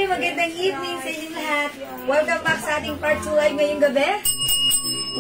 Magandang evening sa inyong lahat. Welcome back sa ating part 2 live ngayong gabi.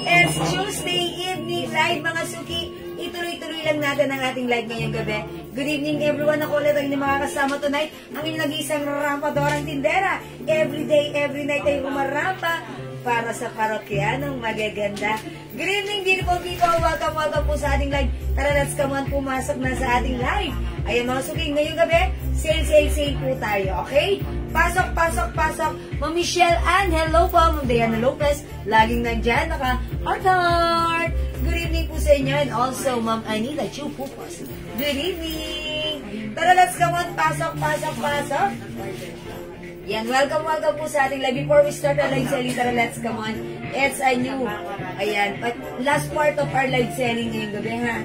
It's Tuesday evening live mga suki. Ituloy-tuloy lang natin ang ating live ngayong gabi. Good evening everyone. Ako ulit ang inyong makakasama tonight. Ang inyong nag-iisang rampadorang tindera. Every day, every night ay umarampa para sa parokyanong magaganda. Good evening beautiful people. Welcome, welcome po sa ating live. Tara, let's come on, pumasok na sa ating live. Ayan mga suki, ngayong gabi, sale, sale, sale po tayo. Okay? Pasok, pasok, pasok. Ma'am Michelle Ann, hello po. Ma'am Diana Lopez, laging nandyan, naka-heart. Good evening po sa inyo. And also, Ma'am Anila Chupupos. Good evening. Tara, let's come on. Pasok, pasok, pasok. Yan, welcome, welcome po sa ating live. Before we start our live selling, tara, let's come on. It's a new, ayan, but last part of our live selling ngayong gabi, ha?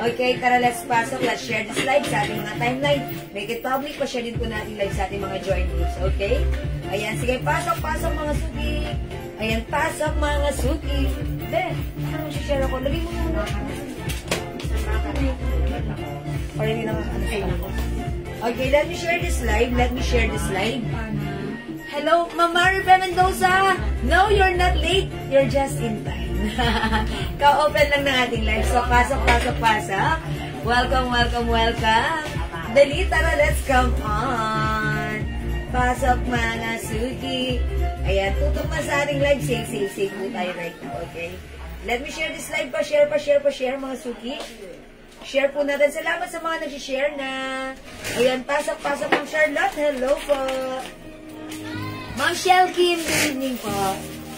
Okay, tara, let's pasok. Let's share this live sa ating mga timeline. Make it public. Pa-share din po natin live sa ating mga join groups. Okay? Ayan, sige, pasok, pasok mga suki. Ayan, pasok mga suki. Be, ano share ako? Lagay mo muna. Or hindi naman, ako. Okay, let me share this live. Let me share this live. Hello, Ma'am Maribel Mendoza. No, you're not late. You're just in time. Ka-open lang ng ating live. So, pasok, pasok, pasok. Welcome, welcome, welcome. Dali, tara, let's come on. Pasok, mga suki. Ayan, tutok na sa ating live. Save, save, save po tayo right now, okay? Let me share this live. Pa-share, pa-share, pa-share, mga suki. Share po natin. Salamat sa mga nag-share na. Ayan, pasok, pasok, Ma'am Charlotte. Hello po. Ma'am Shell Kim, good evening po.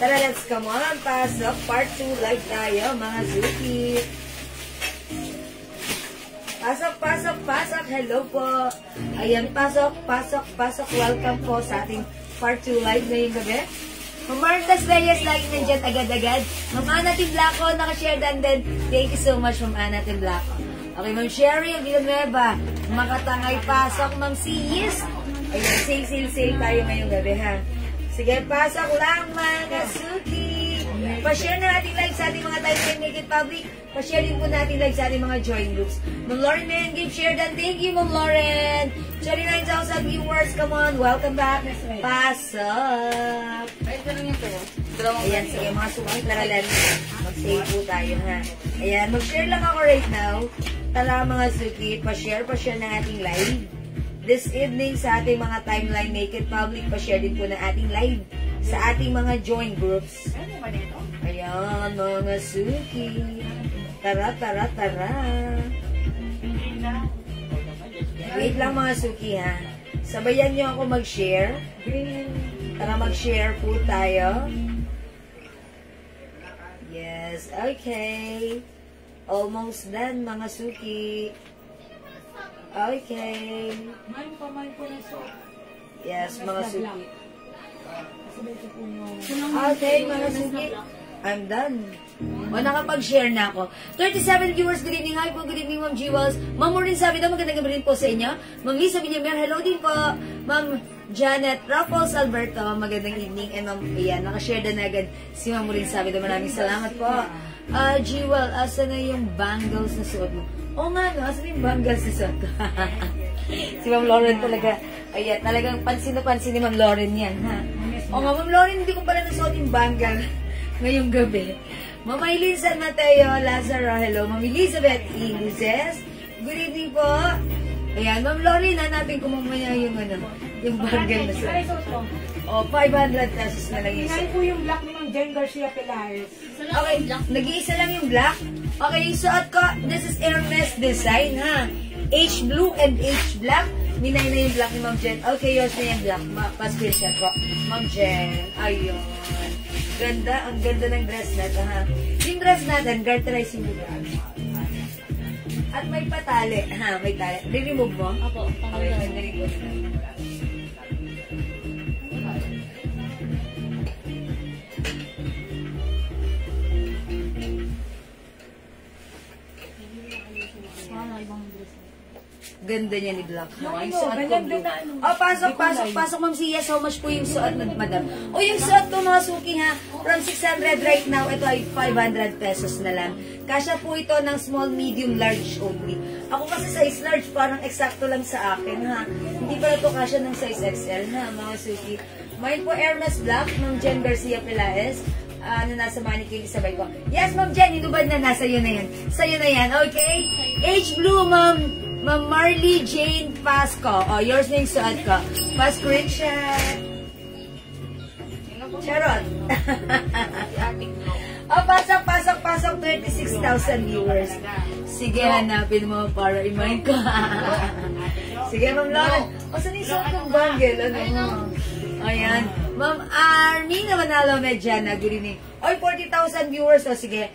Tara, let's come on. Pasok, part 2 live tayo, mga suki. Pasok, pasok, pasok. Hello po. Ayan, pasok, pasok, pasok. Welcome po sa ating part 2 live ngayong gabi. Ma'am Martas Reyes, lagi nandiyan agad-agad. Ma'am Ana Timblaco, nakashare dan din. Thank you so much, Ma'am Ana Timblaco. Okay, Ma'am Sherry, Villanueva. Makatangay, pasok, Ma'am Sis. Ayan, sale, sale, sale tayo ngayong gabi, ha? Sige, pasok lang, mga suki. Pa-share na natin live sa ating mga timeline, make it public. Pa-share din po natin live sa ating mga join groups. Ma'am Lauren Mayan, give share dan. Thank you, Ma'am Lauren. 29,000 viewers, come on. Welcome back. Pasok. Ayan, sige, mga suki, laralan. Mag-save po tayo, ha? Ayan, mag-share lang ako right now. Tala, mga suki, pa-share na ating live. This evening sa ating mga timeline, make it public, pa-share din po na ating live sa ating mga join groups. Ayan, mga suki. Tara, tara, tara. Wait lang mga suki, ha. Sabayan nyo ako mag-share. Tara, mag-share po tayo. Yes, okay. Almost done, mga suki. Okay. Yes, mga suki. Okay, mga suki. I'm done. O, nakapag-share na ako. 37 viewers, good evening. Hi po, good evening, Ma'am Jewels. Ma'am Maureen Sabido, magandang gabi rin po sa inyo. Ma'am Lisa Villamer, hello din po. Ma'am Janet Raffles Alberto, magandang evening. And Ma'am, ayan, nakashare na agad si Ma'am Maureen Sabido. Maraming salamat po. Jewel, asa na yung bangles na suot mo? Oo nga, no? Asa na yung bangles na suot ko? Si Ma'am Lauren talaga, ayan, talagang pansin na pansin ni Ma'am Lauren yan, ha? Oo nga, Ma'am Lauren, hindi ko pala nasuot yung bangle ngayong gabi. Ma'am Eileen San Mateo, Lazaro, hello. Ma'am Elizabeth Ilizes, good evening po. Ayan, Ma'am Lori, na natin kumamaya yung burger na sa. O, 500 pesos na lang isa. Ngayon po yung black ni Ma'am Jen Garcia Pelares. Okay, nag-iisa lang yung black. Okay, yung suot ko, this is Hermes design, ha? H blue and H black. Minay na yung black ni Ma'am Jen. Okay, yours na yung black. Pa-screenshot po. Ma'am Jen. Ayun. Ganda. Ang ganda ng dress natin, ha? Yung dress natin, garterize yung black. At may patali. Ha, may tali. Re-remove mo? Opo. Okay, re-remove mo. Ganda niya ni Black. Yung suot ko blue. Oh, pasok, Ma'am Sia. So much po yung suot na, madam. O, yung suot ko, mga suki, ha? From 600 right now, ito ay 500 pesos na lang. Kasya po ito ng small, medium, large only. Ako kasi size large, parang eksakto lang sa akin, ha? Hindi pala ito kasya ng size XL, ha, mga suki. Mine po, Hermes Black, Ma'am Jen Garcia Pelaez. Na nasa mannequin, isabay ko. Yes, Ma'am Jen, inubad na, nasa iyo na yan. Sa'yo na yan, okay? H blue, Ma'am Marley Jane Pasco. Oh, yours na yung suot ko. Pa-screenshot. Charot. Oh, pasok. 36,000 viewers. Sige, hanapin mo para i-mind ko. Sige, Ma'am Lauren. O, saan yung suot kong bangle? Ano mo? Ayan. Ma'am Armina Manalo Mediana, good evening. Oy, 40,000 viewers. O, sige.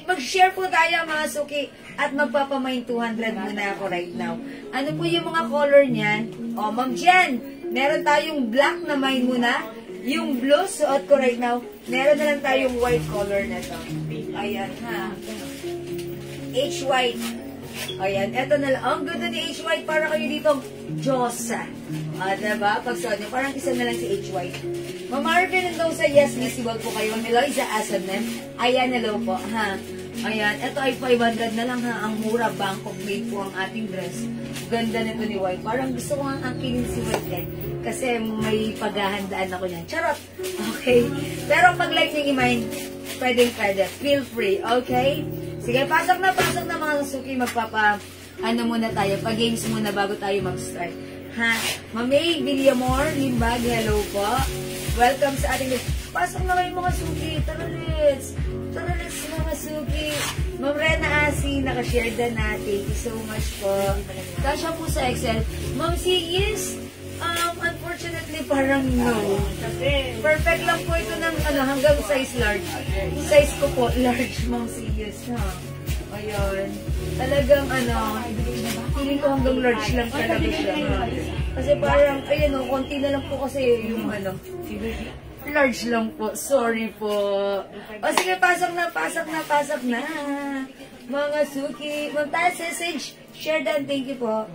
Mag-share po tayo, mga suki. At magpapamain 200 muna ako right now. Ano po yung mga color niyan? O, Ma'am Jen, meron tayong black na main muna. Yung blue, suot ko right now. Meron na lang tayong white color na to. Ayan, ha. H-white. Ayan, eto na lang. Ang ganda ni H-white. Para kayo dito, Diyosa. Diba? Pag suot nyo, parang isa na lang si H-white. Ma'am Marvin Mendoza, yes, visible po kayo. Eloisa Asadnem. Ayan, hello po, ha. Ayan, ito ay 500 na lang, ha. Ang mura, Bangkok made po ang ating dress. Ganda nito ni White. Parang gusto ko ang angkinin si White eh. Kasi may paghahandaan ako niyan. Charot! Okay? Pero pag like nyo i-mind, pwede. Feel free, okay? Sige, pasok na mga suki. Ano muna tayo, pag-games muna bago tayo mag-start. Ha? Mamay Villamor, Limbag, hello po. Welcome sa ating... Pasok na kayo mga suki. Tara, let's mga suki. Ma'am Rena Asi, nakashare na natin. Thank you so much po. Kasya po sa Excel. Ma'am C, yes. Unfortunately, parang no. Perfect lang po ito ng hanggang size large. Size ko po, large, Ma'am C, yes. Ha? Ayun. Talagang feeling ko hanggang large lang talaga siya. Ha? Kasi parang, ayun o, konti na lang po kasi yung large lang po. Sorry po. O sige, pasok na. Mga suki. Mag-taas message. Share dan. Thank you po.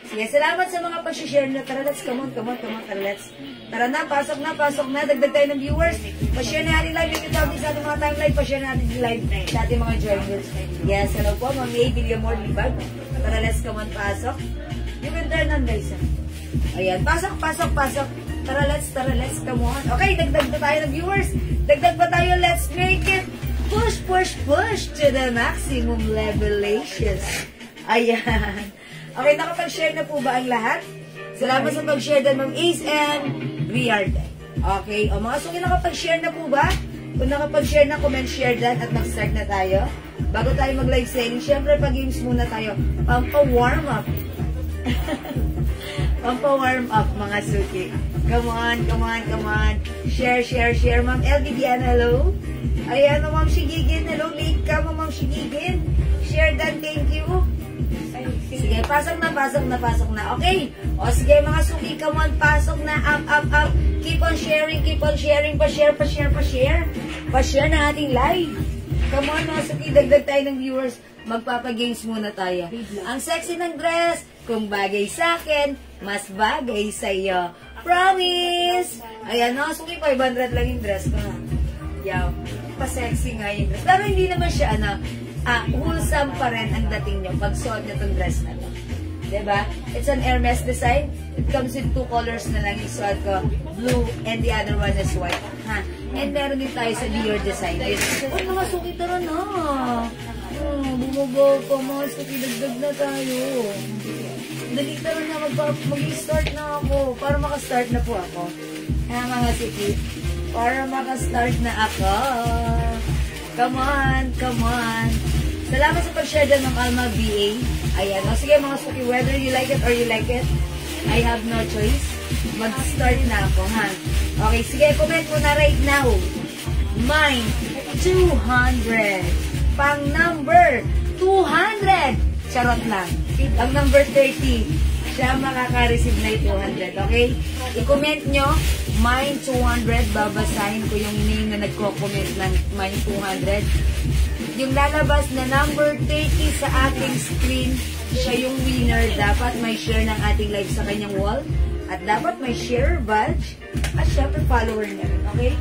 Sige, salamat sa mga pag-share na. Tara, let's. Come on. Tara, let's. Tara na, pasok na. Dagdag tayo ng viewers. Pa-share na natin live. Yung tawag sa ating mga timeline. Pa-share na natin live sa ating mga joiners. Yes, hello po. Ma'am May Villamor Libag. Tara, let's. Come on, pasok. You can turn on, guys. Ayan, pasok. Tara, let's, come on. Okay, dagdag pa tayo ng viewers. Dagdag pa tayo, let's make it push to the maximum levelations. Ayan. Okay, nakapag-share na po ba ang lahat? Salamat sa pag-share din, Ma'am Ace and Riard. Okay, o mga suki, nakapag-share na po ba? Kung nakapag-share na, comment, share din at mag-start na tayo. Bago tayo mag-live selling, syempre pag-games muna tayo. Pampa-warm up. Pampa-warm up, mga suki. Come on. Share. Ma'am LBDN, hello. Ayan, Ma'am Shigigin, hello. Late ka, Ma'am Shigigin. Share dan, thank you. Sige, pasok na. Okay. O sige, mga suki, come on, pasok na. Up. Keep on sharing. Pa-share. Pa-share na ating live. Come on, mga suki, dagdag tayo ng viewers. Magpapagames muna tayo. Ang sexy ng dress, kung bagay sa akin, mas bagay sa iyo. Promise! Ayan, no? Suki, 500 lang yung dress ko, ha? Yaw. Pa-sexy nga yung dress. Pero hindi naman siya, wholesome pa rin ang dating nyo pag suot nyo itong dress na to. Diba? It's an Hermes design. It comes with 2 colors na lang yung suot ko. Blue and the other one is white. ha. And meron din tayo sa Be Your Designer. Uy, mga suki, tara na. Bumagaw pa, mga suki, dagdag na tayo. Dali, tara na, mag-start na ako. Para makastart na po ako. Ha, mga suki. Para makastart na ako. Come on, come on. Salamat sa pag-share dyan ng Alma BA. Ayan. O sige mga suki, whether you like it or you like it, I have no choice. Mag-start na ako, ha? Okay, sige, comment mo na right now. Mine, 200. Pang number 200. Charot lang. Ang number 30, siya makaka-receive na yung 200, okay? I-comment nyo, mine 200. Babasahin ko yung name na nagko-comment ng mine 200. Yung lalabas na number 30 sa ating screen, siya yung winner. Dapat may share ng ating live sa kanyang wall. At dapat may share badge. At syempre follower niya rin. Okay?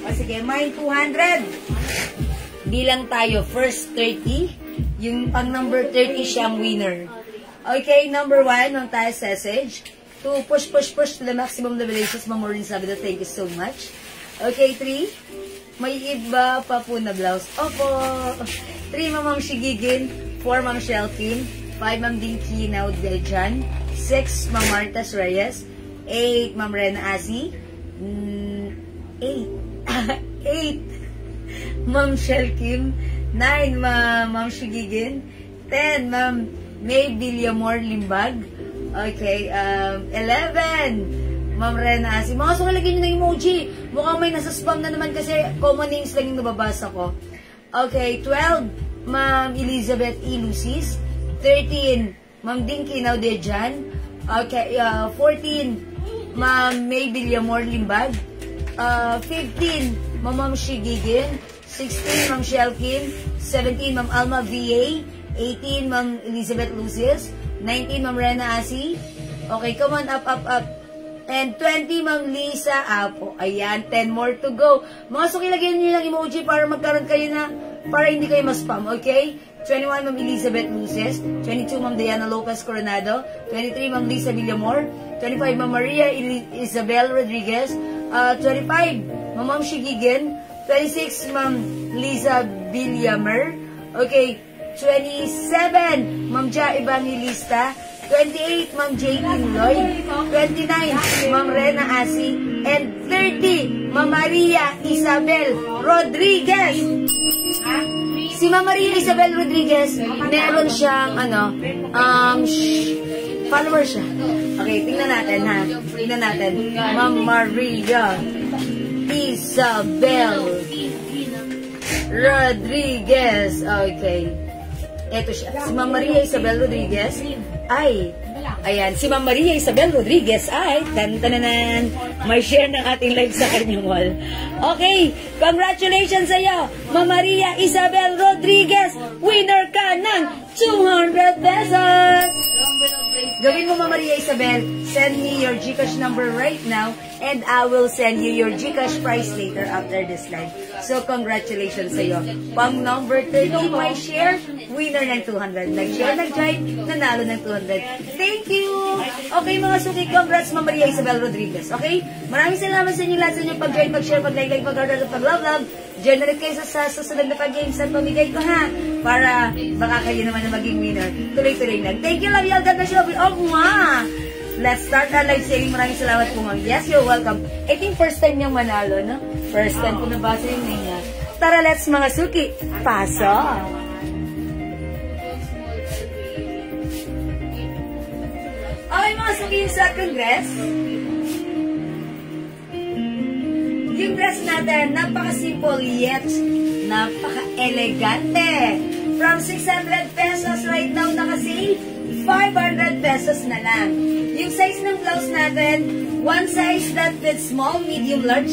O sige, mine 200. Bilang tayo, first 30. Yung pang number 30, siyang winner. Okay, number 1, nung tayo message. To push to the maximum levelations. Ma'am Maureen Sabido, thank you so much. Okay, 3. May iba pa po na blouse. Opo. 3, Ma'am Shigigin. 4, Ma'am Shelkin. 5, Ma'am Dinky Naudjan. 6, Ma'am Martas Reyes. 8, Ma'am Rena Asi. 8, Ma'am Shelkin. 9, Ma'am Shigigin. 10, Ma'am May Villamor Limbag. Okay, 11, Ma'am Rena Asi. Mga sukalagyan nyo ng emoji. Mukhang may nasa spam na naman kasi common names lang yung nababasa ko. Okay, 12, Ma'am Elizabeth E. Lucis. 13, Ma'am Dinky Naudjan. Okay, 14, Ma'am May Villamor Limbag. 15, Ma'am Shigigin. 16, Ma'am Shelkin. 17, Ma'am Alma VA. 18, Ma'am Elizabeth Lucis. 19, Ma'am Rena Asi. Okay, come on, up. And 20, Ma'am Lisa Apo. Ayan, 10 more to go. Mga suki, lagyan nyo ng emoji para magkaroon kayo na, para hindi kayo ma-spam, okay? 21, Ma'am Elizabeth Lucis. 22, Ma'am Diana Lopez Coronado. 23, Ma'am Lisa Villamor. 25, Ma'am Maria Isabel Rodriguez. 25, Ma'am Shigigin. 26, Ma'am Liza Villamer. Okay, 27, Ma'am Ja Evangelista. 28, Ma'am Jaykin Lloyd. 29, Ma'am Rena Asi. And 30, Ma'am Maria Isabel Rodriguez. Si Ma'am Maria Isabel Rodriguez, meron siyang, follower siya. Okay, tingnan natin, ha? Tingnan natin. Ma'am Maria Isabel Rodriguez. Okay. Ito siya. Si Ma'am Maria Isabel Rodriguez ay, ayan, si Ma'am Maria Isabel Rodriguez ay, tan-tananan, may share ng ating live sa kanyang wall. Okay, congratulations sa iyo, Ma'am Maria Isabel Rodriguez, winner ka ng 200 pesos! Gawin mo, Ma'am Maria Isabel, send me your GCash number right now and I will send you your GCash price later after this live. So, congratulations sa iyo. Pang number 30, my share, winner ng 200. Nag-share, nag-join, nanalo ng 200. Thank you! Okay, mga suki, congrats, Ma'am Maria Isabel Rodriguez. Okay? Maraming salamat sa inyo lahat sa inyo pag-join, pag-share, pag-like, pag-order, pag-love. Generate kayo sa susunod na pag-games at pamigay ko, ha? Para baka kayo naman na maging winner. Tuloy-tuloy lang. Thank you, love you all. God bless you. Oh, mwah! Let's start our live saying maraming salamat po, ma'am. Yes, you're welcome. I think first time niyang manalo, no? First time ko nabasa yung name niya. Tara, let's mga suki. Pasok! Okay, mga suki, yung second dress. Yung dress natin, napaka-simple yet napaka-elegante. From 600 pesos right now, nakasave 500 pesos na lang. Yung size ng blouse natin, one size that fits small, medium, large,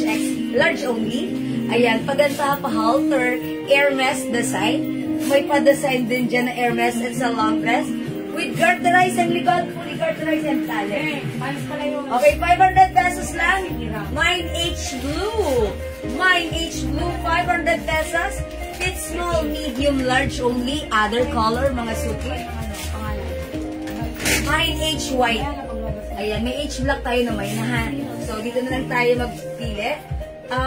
large only. Ayan, paganda pa halter, Hermes design. May pa-design din dyan na Hermes and sa long dress. With garterized and likod, fully garterized and talent. Okay, 500 pesos lang. Mine H Blue. Mine H Blue, 500 pesos. Fits small, medium, large only. Other color, mga suki. Mine H White. Ayan, may H black tayo na may nahan. So, dito na lang tayo magpili.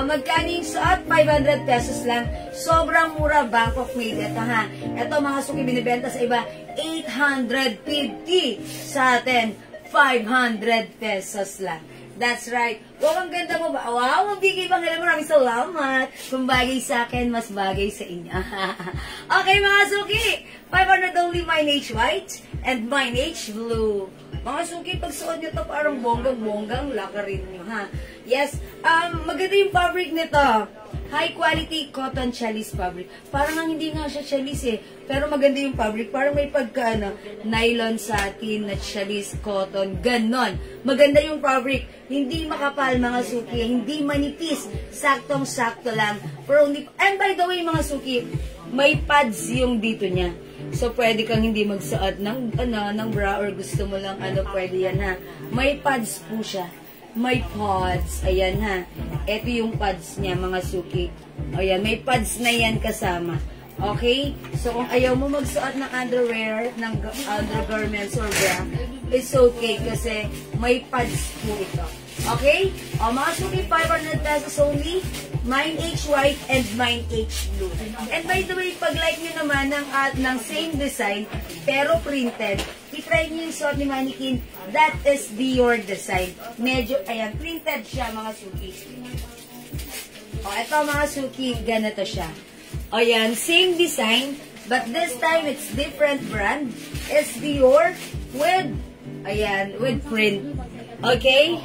Magkano yung suot? 500 pesos lang. Sobrang mura, Bangkok made ito ha. Ito mga suki binibenta sa iba, 850. Sa atin, 500 pesos lang. That's right. Wow, ang ganda mo ba? Wow, mabigay bang alam, maraming salamat. Kung bagay sa akin, mas bagay sa inyo. Okay mga suki, 500 only mine H white and mine H blue. Mga suki, pag suot nyo ito, parang bonggang-bonggang, lakarin nyo, ha? Yes, maganda yung fabric nito. High quality cotton challis fabric. Parang ang hindi nga siya challis eh. Pero maganda yung fabric. Parang may pagka, nylon satin na challis cotton. Ganon. Maganda yung fabric. Hindi makapal, mga suki. Hindi manipis. Saktong-sakto lang. Pero only, and by the way, mga suki, may pads yung dito niya. So, pwede kang hindi magsuot ng bra or gusto mo lang, pwede yan ha. May pads po siya. May pads. Ayan ha. Ito yung pads niya, mga suki. Ayan, may pads na yan kasama. Okay? So, kung ayaw mo magsuot ng underwear, ng undergarments or bra, it's okay kasi may pads po ito. Okay? O, mga suki, 500 pesos only. Mine H white and mine H blue. And by the way, pag like nyo naman ng same design, pero printed, itry nyo yung suot ni Mannequin, that is your design. Medyo, ayan, printed siya, mga suki. O, eto mga suki, ganito siya. O, yan, same design, but this time, it's different brand. It's Dior with, ayan, with print. Okay?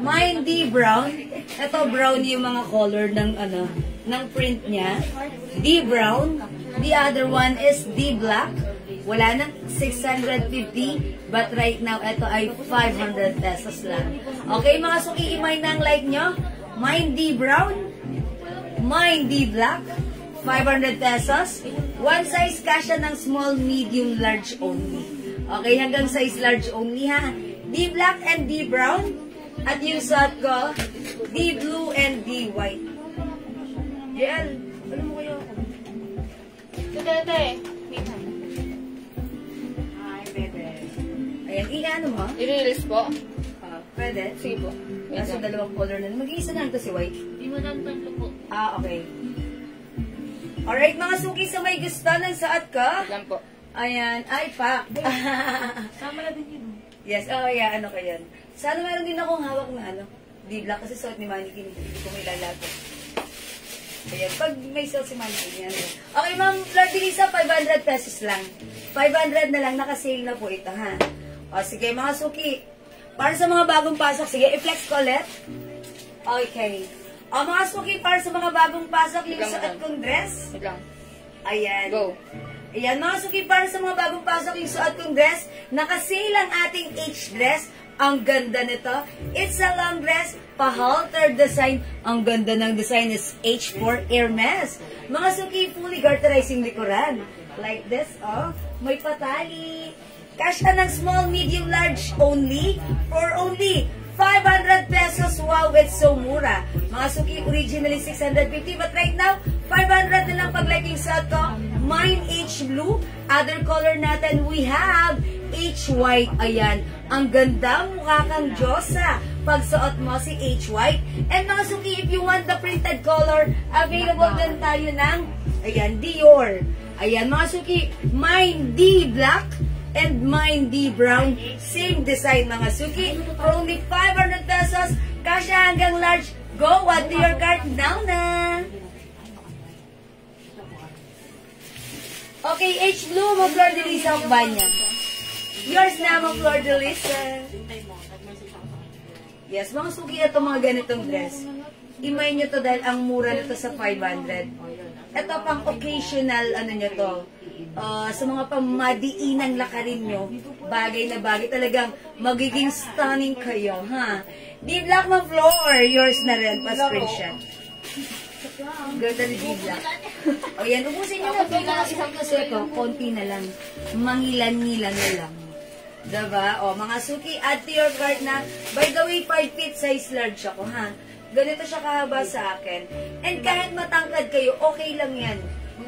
Mine D brown. Ito brown yung mga color ng ng print niya. D brown. The other one is D black. Wala nang 650, but right now ito ay 500 pesos lang. Okay, mga suki, imay na ang like nyo. Mine D brown. Mine D black. 500 pesos. One size kasha ng small, medium, large only. Okay, hanggang size large only ha. D black and D brown. At yung suot ko, D blue and D white. Yan. Alam mo kayo ako? Tete. Ay, pwede. Ayan, i-ano mo? I-release po? Pwede. Sige po. Kaso dalawang color na. Mag-iisa na ito si white. Di mo lang tatlo po. Okay. Alright, mga suki, sa may gusto ng suot ko. Yan po. Ayan. Ay, pa. Sama na din yun. Yes, yeah, ka yan. Sana meron din akong hawak na D-black kasi suot ni Mannequin, hindi ko may lalago. Ayan, pag may suot si Mannequin, yan. Okay, ma'am, Lord Elisa, 500 pesos lang. 500 na lang, nakasale na po ito, ha? O, sige, mga suki. Para sa mga bagong pasok, sige, i-flex ko ulit. Okay. O, mga suki, para sa mga bagong pasok, yung suot kong dress. Wait lang. Ayan. Go. Ayan, mga suki, para sa mga bagong pasok yung suot kong dress, nakasale ang ating H dress. Ang ganda nito. It's a long dress, pa-halter design. Ang ganda ng design is H4 Hermes. Mga suki, fully garterizing likuran. Like this, oh. May patali. Kasya ng small, medium, large only for only 500 pesos. Wow, it's so mura. Mga suki, originally 650, but right now, 500 na lang pag-liking suot ko. Mine H blue. Other color natin, we have H white. Ayan. Ang ganda, mukha kang Diyosa. Pagsuot mo si H white. And mga suki, if you want the printed color, available din tayo ng, ayan, Dior. Ayan, mga suki, mine D black and mine D brown. Same design, mga suki. For only 500 pesos, kasya hanggang large. Go, add to your cart now na. Okay, H blue mo, Flor de Lisa, ba niya? Yours na mo, Flor de Lisa. Yes, mga suki, ito mga ganitong dress. Imay nyo to dahil ang mura nito sa 500. Ito pang occasional, nyo to. Sa mga pamadiinang lakarin nyo, bagay na bagay. Talagang magiging stunning kayo, ha? Di black mo, Flor. Yours na rin, pa-screenshot. Ganda ni D-Black. O yan, ubusin nyo na. Isang kasi ito, konti na lang. Mangilan-ngilan na lang. Diba? O, mga suki, add to your cart na. By the way, 5 feet size large ako, ha? Ganito siya kahaba sa akin. And kahit matangkad kayo, okay lang yan.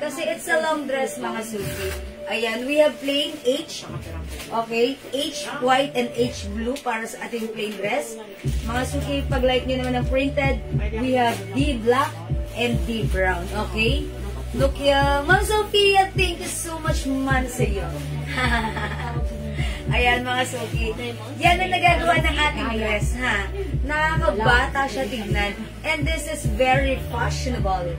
Kasi it's a long dress, mga suki. Ayan, we have plain H. Okay, H white and H blue para sa ating plain dress. Mga suki, pag like nyo naman ng printed, we have D black and D brown. Okay? Look ya, Ma'am Sophia, thank you so much man sa iyo. Ayan mga suki. Yan ang nagagawa ng ating dress, ha? Nakakabata siya tignan. And this is very fashionable.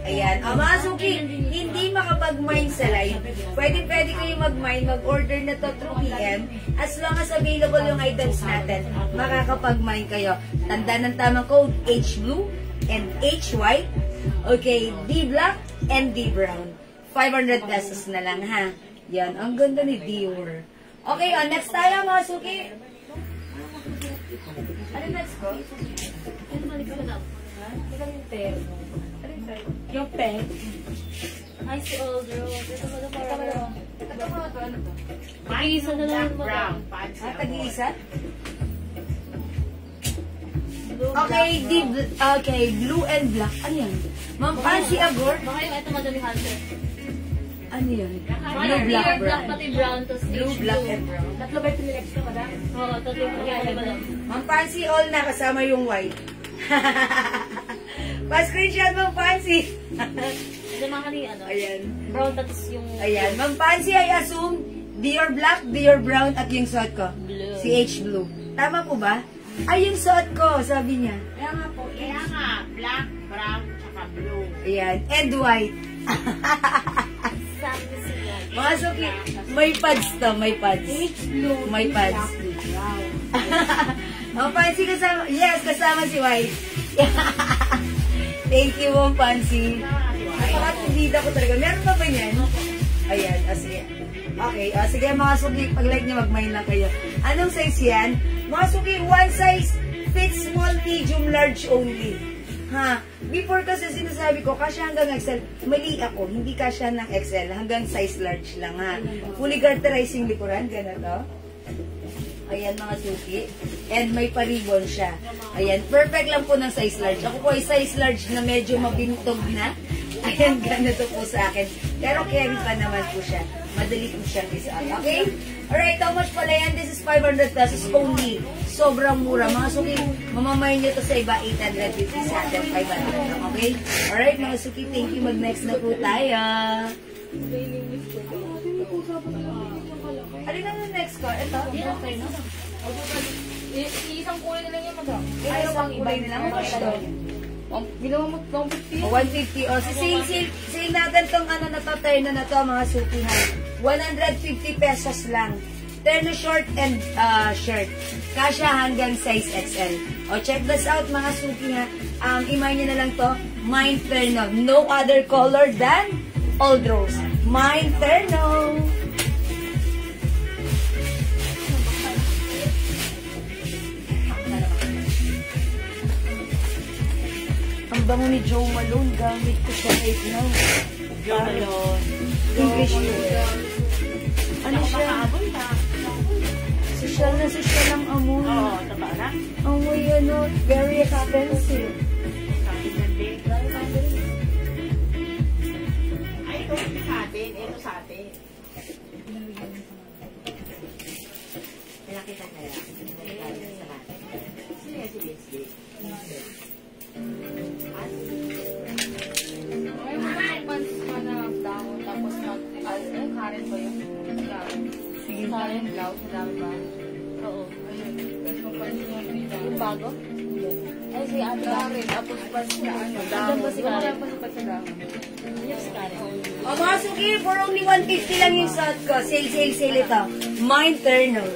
Ayan. Mga suki, hindi makapag-mine sa live. Pwede kayo mag-mine, mag-order na to through PM. As long as available yung items natin, makakapag-mine kayo. Tanda ng tamang code, H blue and H white. Okay, D black and D brown. 500 pesos na lang, ha? Yan. Ang ganda ni Dior. Okay, next tayo mga suki. Ano next ko? Yung pen. Ay, si Aldro. Ito mo na parang. Ito mo ito, ano to? Mag-iisa na lang mo. Tag-iisa? Okay, blue and black. Ano yan? Ma'am Fancy Agor? Baka yung ito madali hunter. Ano yan? Blue, black, pati brown, tapos Blue, black, and brown. Tatlo ba yung pinilex ka, madam? Oo, tatlo yung madam. Ma'am Fancy all na kasama yung white. Pa-screenshot Ma'am Fancy. Dama ka ni, ano? Ayan. Brown, tapos yung... Ayan. Ma'am Fancy, I assume, Dior black, Dior brown, at yung suot ko. Blue. Si H blue. Tama po ba? Ay, yung suot ko, sabi niya. Kaya nga, black, brown, tsaka blue. Ayan. And white. Sabi siya. Mga suki, may pads to, may pads. May pads. Ma'am Fancy kasama, yes, kasama si White. Thank you, Ma'am Fancy. Napakatindida ko talaga. Meron pa ba yan? Ayan, sige. Okay, sige mga suki, pag like nyo, mag-mine lang kayo. Anong size yan? Mga suki, one size fits small, medium, large only. Ha? Before kasi sinasabi ko, kasya hanggang XL. Mali ako, hindi kasya ng XL. Hanggang size large lang, ha? Fully garterizing likuran, gano'n to. Ayan mga suki. And may paribon siya. Ayan, perfect lang po ng size large. Ako po ay size large na medyo mabintog na. Ayan, ganito po sa akin. Pero carry pa naman po siya. Madali po siyang isuot. Okay? Alright, how much pala yan? This is 500 pesos only. Sobrang mura. Mga suki, mamamayin nyo to sa iba, 850 sa atin, 500 lang. Okay? Alright, mga suki, thank you. Mag-next na po tayo. Ano na yung next ko? Ito? Yan, okay, no? Isang kulay na lang yung madam. Ayaw pang iba na lang. Ang gusto. Ginawa mo 150. 150. O, sale natin tong ano na to, terno na to, mga suki ha. 150 pesos lang. Terno short and shirt. Kasya hanggang size XL. O, check this out mga suki ha. Imay nyo na lang to. Mine terno. No other color than Old Rose. Mine terno. Ang bango ni Joe Malone, gamit ko siya right now. Joe Malone. English yun. Ano siya? Social na social ang amoy. Oo, taba na. Amoy ano, very expensive. Sabi ng big. Ay, ito sa atin. Ito sa atin. Pinakita na yan. Sino yan si Lindsay? Ay, mga pants ka na down, tapos Karen ba yun? Sige. Karen blouse, dami ba? Oo. Ayun, tapos mga pants mo Yung bago? Ay, si Ate Karen, tapos pants na ano, Andun ba si Wala Karen? pa si pants na down. Yung si Karen. O mga suki, for only 150 lang yung suot ko. Sale, sale, sale ito. Mine terno.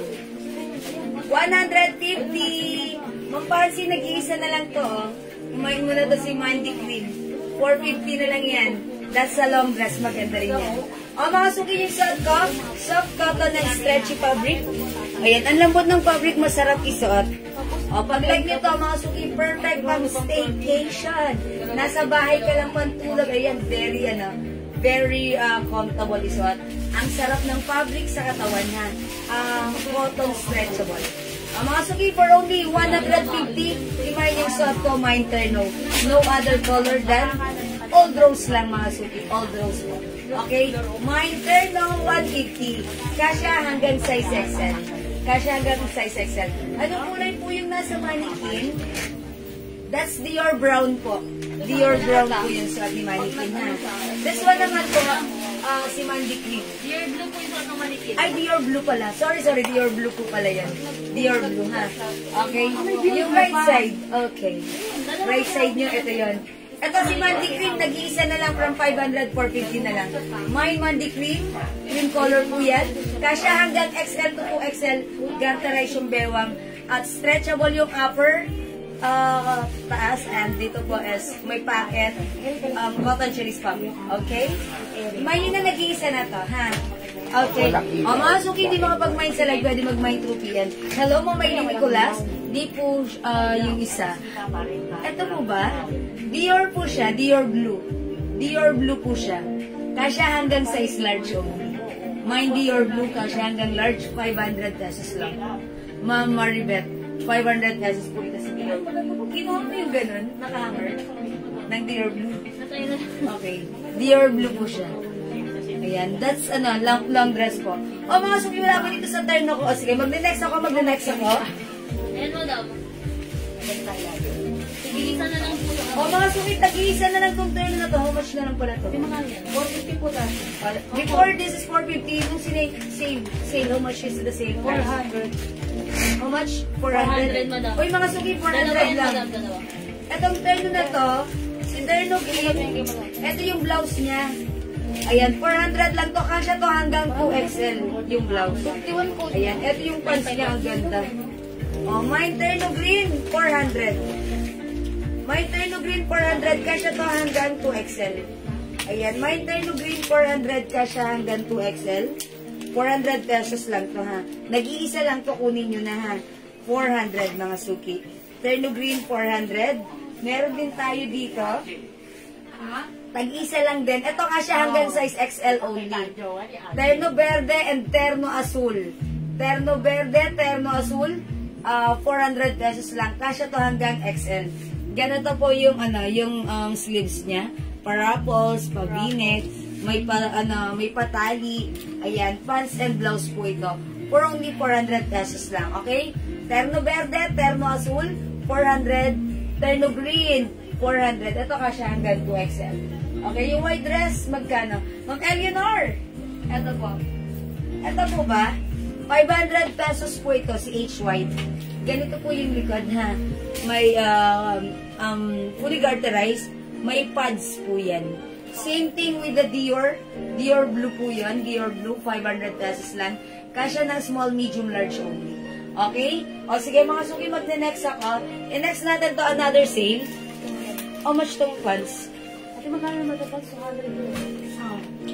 150. Ma'am Pansy, nag-iisa na lang to. Kumain mo na to si Mandy Queen. 450 na lang yan. That's a long dress. Maganda rin yan. O mga suki, yung suot ko, soft cotton and stretchy fabric. Ayan, ang lambot ng fabric, masarap isuot. O, pag like nyo to, mga suki, perfect pang staycation. Nasa bahay ka lang pantulog. Ayan, very comfortable isuot. Ang sarap ng fabric sa katawan ha. Cotton stretchable. Mga suki, for only 150, imay yung suot ko, mine terno. No other color than Old rose lang mga suki. Old rose po. Okay? Mine terno 150. Kasya hanggang size XL. Kasya hanggang size XL. Anong kulay po yung nasa mannequin? That's Dior brown po. Dior brown po yung suot ni mannequin ha. This one naman po, si Mandy Cream. Dior blue po yung suot ng mannequin. Ay, Dior blue pala. Sorry, Dior blue po pala yan. Dior blue ha. Okay? Yung right side. Okay. Right side nyo, ito yon. Ito si Mandy Cream, nag-iisa na lang from 500, 450 na lang. Mine Mandy Cream, cream color po yan. Kasya hanggang XL to 2XL, garterize yung bewang. At stretchable yung upper, taas, and dito po is may packet, cotton cherries pocket. Okay? Mine na nag-iisa na to, ha? Okay. Mga suki, hindi makapag-mine sa live, pwede mag-mine through PN. Hello, Mama Nicolas. Di po yung isa. Ito po ba? Dior po siya, Dior blue. Dior blue po siya. Kasya hanggang size large only. Mine Dior blue, kasya hanggang large, 500 pesos lang. Ma'am Maribeth, 500 pesos po ito sa Dior. Kinuha mo yung ganun, nakahanger, ng Dior blue. Okay. Dior blue po siya. Ayan, that's long dress po. O mga suki, wala pa dito sa turn ako. O sige, mag-next ako. Ayan, madam. Tig-isa na lang po. O mga suki, tag-iisa na lang itong turn na to. How much na lang pala to? 450 po tayo. Before this is 450, nung sale, how much is the sale? 400. How much? 400. 400, madam. Uy, mga suki, 400 Dalawa yan, lang. madam, dalawa. Etong turn na to, si Terno Green, ito yung blouse niya. Ayan, 400 lang to. Kasya to hanggang 2XL yung blouse. Ayan, ito yung pants niya. Ang ganda. Oh, mine Terno Green, 400. Mine Terno Green, 400. Kasya to hanggang 2XL. Ayan, mine Terno Green, 400. Kasya hanggang 2XL. 400 pesos lang to ha. Nag-iisa lang to, kunin nyo na ha. 400 mga suki. Terno Green, 400. Meron din tayo dito. Tag-isa lang din. Ito kasya hanggang size XL only. Terno Verde and Terno Azul. Terno Verde, Terno Azul, 400 pesos lang. Kasya to hanggang XL. Ganito po yung sleeves niya. Paraples, pabinet, may patali. Ayan, pants and blouse po ito. For only 400 pesos lang, okay? Terno Verde, Terno Azul, 400. Terno Green, 400. Ito kasya hanggang 2XL. Okay, yung white dress, magkano? Ma'am Eleanor, ito po. Ito po ba? 500 pesos po ito, si H. White. Ganito po yung likod, ha? May, fully garterized. May pads po yan. Same thing with the Dior. Dior blue po yan. Dior blue, 500 pesos lang. Kasya ng small, medium, large only. Okay? O sige, mga suki, mag-next ako. I-next natin to another sale. How much tong pants? Ate, magkano naman ito? 200 po.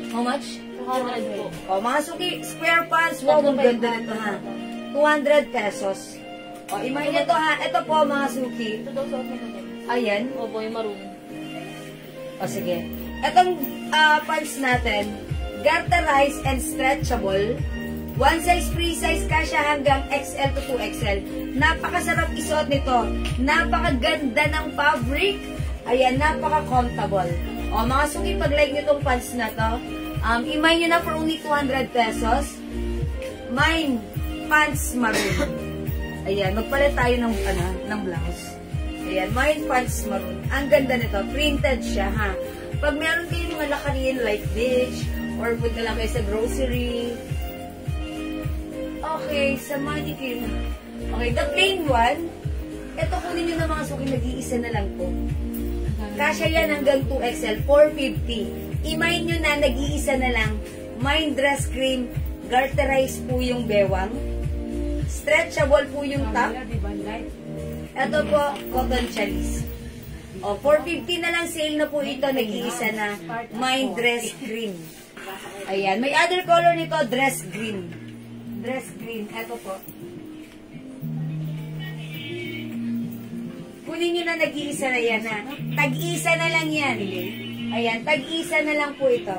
How much? 200 po. O, mga suki, square pants. Wow, ang ganda nito ha. 200 pesos. O, imagine nito ha. Ito po, mga suki. Ito daw suot mo ito. Ayan. Opo, yung maroon. O, sige. Itong pants natin, garterized and stretchable. One size, free size, kasya hanggang XL to 2XL. Napakasarap isuot nito. Napakaganda ng fabric. Ayan, napaka-comfortable. O, mga suki, pag-like nyo itong pants na to, imay nyo na for only 200 pesos. Mine, pants maroon. Ayan, magpalit tayo ng blouse. Ayan, mine, pants maroon. Ang ganda nito, printed siya, ha. Pag meron kayo mga lakarin like beach, or punta lang kayo sa grocery. Okay, sa mannequin. Okay, the plain one, ito kunin nyo na mga suki, nag-iisa na lang po. Kasya yan hanggang 2XL, 450. Imay nyo na, nag-iisa na lang. Mine dress cream, garterize po yung bewang. Stretchable po yung top. Ito po, cotton chalis. O, 450 na lang, sale na po ito, nag-iisa na. Mine dress cream. Ayan, may other color nito, dress green. Dress green, ito po. Kunin nyo na, nag-iisa na yan, ha. Tag-isa na lang yan. Ayan, tag-isa na lang po ito.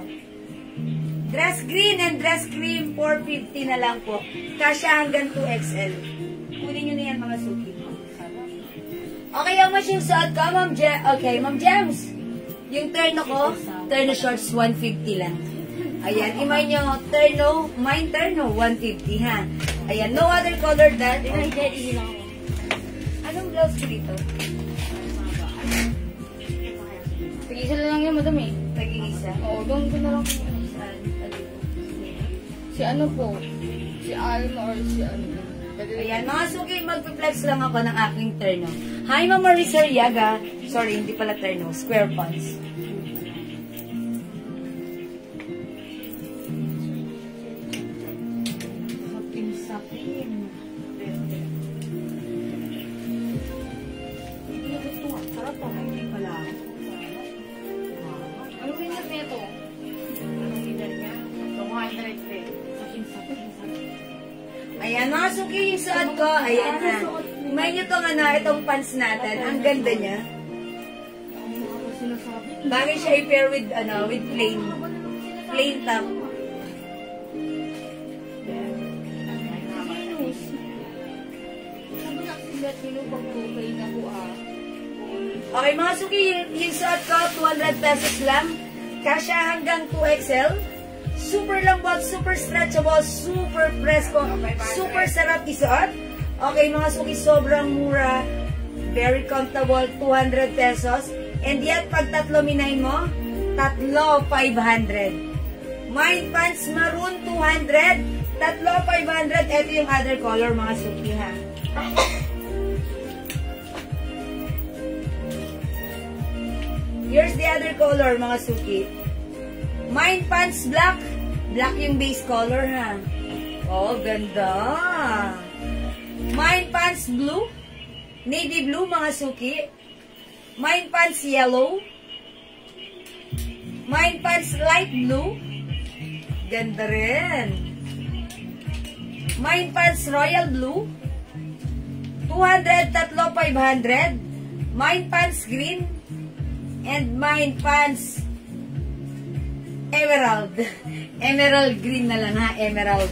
Dress green and dress cream, 450 na lang po. Kasya hanggang 2XL. Kunin nyo na yan, mga suki. Okay, how much yung suot ko, Ma'am James? Okay, Ma'am James. Yung terno ko, terno shorts, 150 lang. Ayan, imay nyo, terno, mine terno, 150 ha. Ayan, no other color that. Anong blouse ko dito? Pag-isa lang yan, madam eh. Tag-iisa. Oo, doon ko na lang. Si ano po? Si Alma or si ano? Ayan, mga suki, magpe-flex lang ako ng aking terno. Hi, Mama Marisa Yaga. Sorry, hindi pala terno. Square pants. Sapin. Sarap to. Hindi pala. Ano winner niya to? Anong leader niya? 200 Ayan, mga suki, yung suot ko. Ayan na. May nyo itong pants natin. Ang ganda niya. Bagay siya i-pair with, with plain top. Okay, mga suki, yung suot ko, 200 pesos lang. Kasya hanggang 2XL. Super lambot, super stretchable, super presko, super sarap isuot. Okay, mga suki, sobrang mura. Very comfortable, 200 pesos. And yet, pag tatlo minay mo, tatlo 500. Mine pants maroon 200, tatlo 500. Ito yung other color, mga suki, ha. Here's the other color, mga suki. Mine pants black. Black yung base color, ha. Oh, ganda. Mine pants blue. Navy blue, mga suki. Mine pants yellow. Mine pants light blue. Ganda rin. Mine pants royal blue. 200, tatlo 500. Mine pants green. And mine pants emerald. Emerald green na lang, ha. Emerald.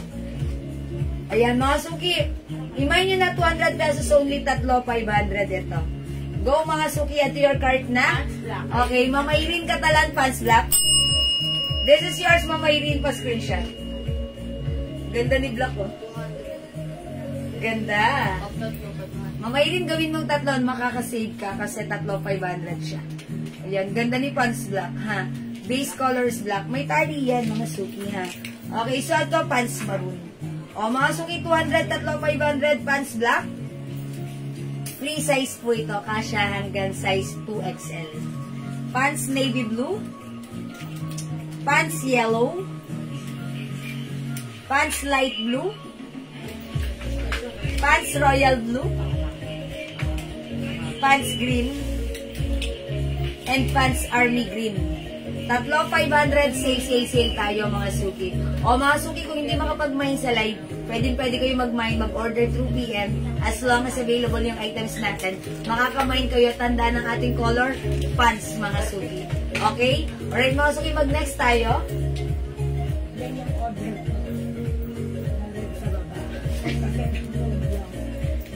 Ayan, mga suki. Imay nyo na 200 pesos only, tatlo 500 ito. Go, mga suki, at your cart na. Okay, Mama Irene Catalan, pants black. This is yours, Mama Irene, pa screenshot. Ganda ni black, oh. Ganda. Mama Irene, gawin mong tatlon, makakasave ka kasi tatlo 500 siya. Ayan, ganda ni pants black, ha. Base color is black. May tali yan, mga suki, ha. Okay, so ito, pants maroon. O, mga suki, 200, tatlo 500, pants black. Free size po ito, kasya hanggang size 2XL. Pants navy blue. Pants yellow. Pants light blue. Pants royal blue. Pants green. And pants army green. Tatlo 500, sale tayo, mga suki. O, mga suki, kung hindi makapag-mine sa live, pwede kayo mag-mine, mag-order through PM. As long as available yung items natin, makaka-mine kayo. Tanda ng ating color, pants, mga suki. Okay? Alright, mga suki, mag-next tayo. Yan yung order ko. Sa baba.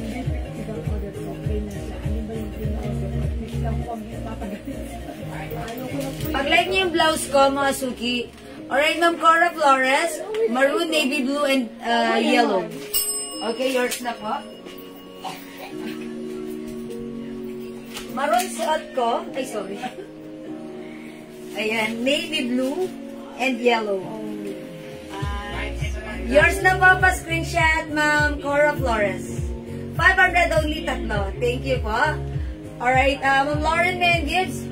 Kasi ibang order ko. Plain na siya. Ano ba yung pina-order ko? Mix lang po ang papagalit. Pag-like niyo yung blouse ko, mga suki. Alright, Ma'am Cora Flores. Maroon, navy blue, and yellow. Okay, yours na po. Maroon suot ko. Ay, sorry. Ayan, navy blue and yellow. Yours na po, pa-screenshot, Ma'am Cora Flores. 500 only, tatlo. Thank you po. Alright, Ma'am Lauren Man Gibbs.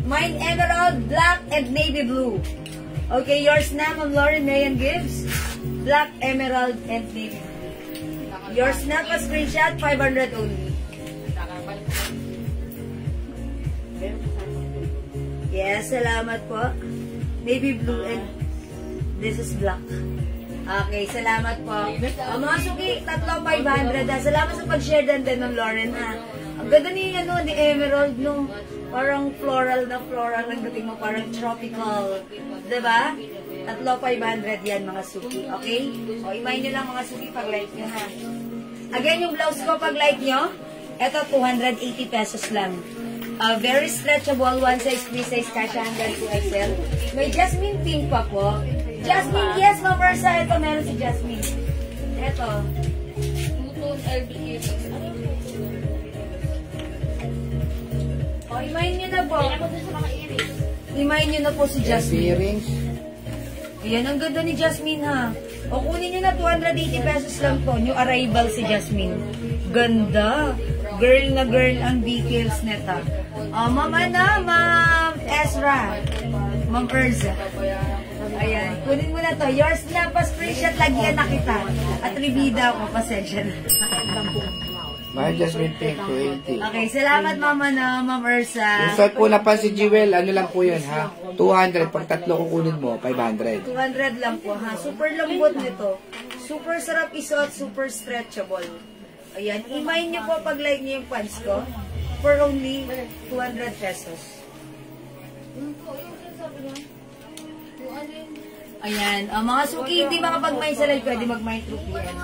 Mine emerald, black, and navy blue. Okay, yours na, Ma'am Lauren Mayan Gibbs. Black, emerald, and navy blue. Yours na, pa-screenshot, 500 only. Yes, salamat po. Navy blue and this is black. Okay, salamat po. Mga suki, tatlo 500. Salamat sa pag-share din, Ma'am Lauren, ha. Ang ganda ni emerald, no? Parang floral ang dating mo, parang tropical. Diba? Tatlo 500 yan, mga suki. Okay? O, imay nyo lang, mga suki, pag-like nyo, ha. Again, yung blouse ko, pag-like nyo, eto, 280 pesos lang. Very stretchable, one size, free size, kasha hanggang 2XL. May Jasmine pink pa po. Jasmine, yes, Ma'am Ursa. Ito, meron si Jasmine. Ito. Two-tone LBK. Ano yung two-tone? O, imayin nyo na po. Kaya ko dun sa mga earrings. Imayin nyo na po si Jasmine. Earrings. Ayan, ang ganda ni Jasmine, ha. O, kunin nyo na 280 pesos lang po. New arrival si Jasmine. Ganda. Girl na girl ang details neta. Ma'am Ma'am Ezra. Ma'am Urza. Ayan, kunin mo na to. Yours na, pa-screenshot, lagyan na kita. At ribida ako, pasensya na. Mahal Jasmine Pink, 280. Okay, salamat Ma'am Ursa. Yung suot po na pa si Jewel, ano lang po yun ha? 200. Pag tatlo kukunin mo, 500. 200 lang po, ha. Super lambot nito. Super sarap isuot, super stretchable. Ayan, imayin nyo po pag like nyo yung pants ko for only 200 pesos. Ayan, mga suki, hindi makapag-may sa live, pwede mag-may through PM.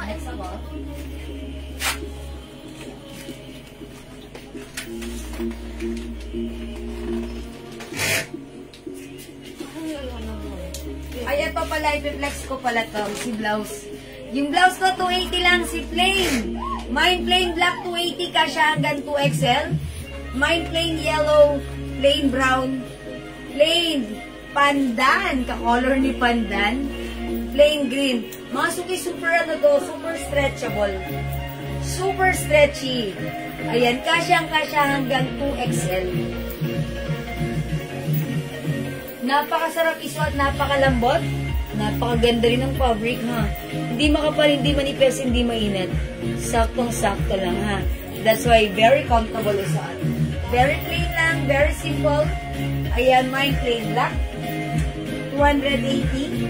Ay, ito pala, i-flex ko pala to, si blouse. Yung blouse ko, 280 lang, si plain. Mine plain black, 280 ka siya hanggang 2XL. Mine plain yellow, plain brown, plain pandan, ka-color ni pandan, plain green. Mga suki, super ano to, super stretchable. Super stretchy. Ayan, kasyang-kasya hanggang 2XL. Napakasarap isuot, napakalambot. Napakaganda rin ng fabric, ha. Hindi makapal, hindi manipis, hindi mainit. Saktong-sakto lang, ha. That's why very comfortable isuot. Very plain lang, very simple. Ayan, mine plain black. 280.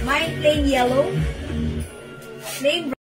Mine plain yellow. Plain brown.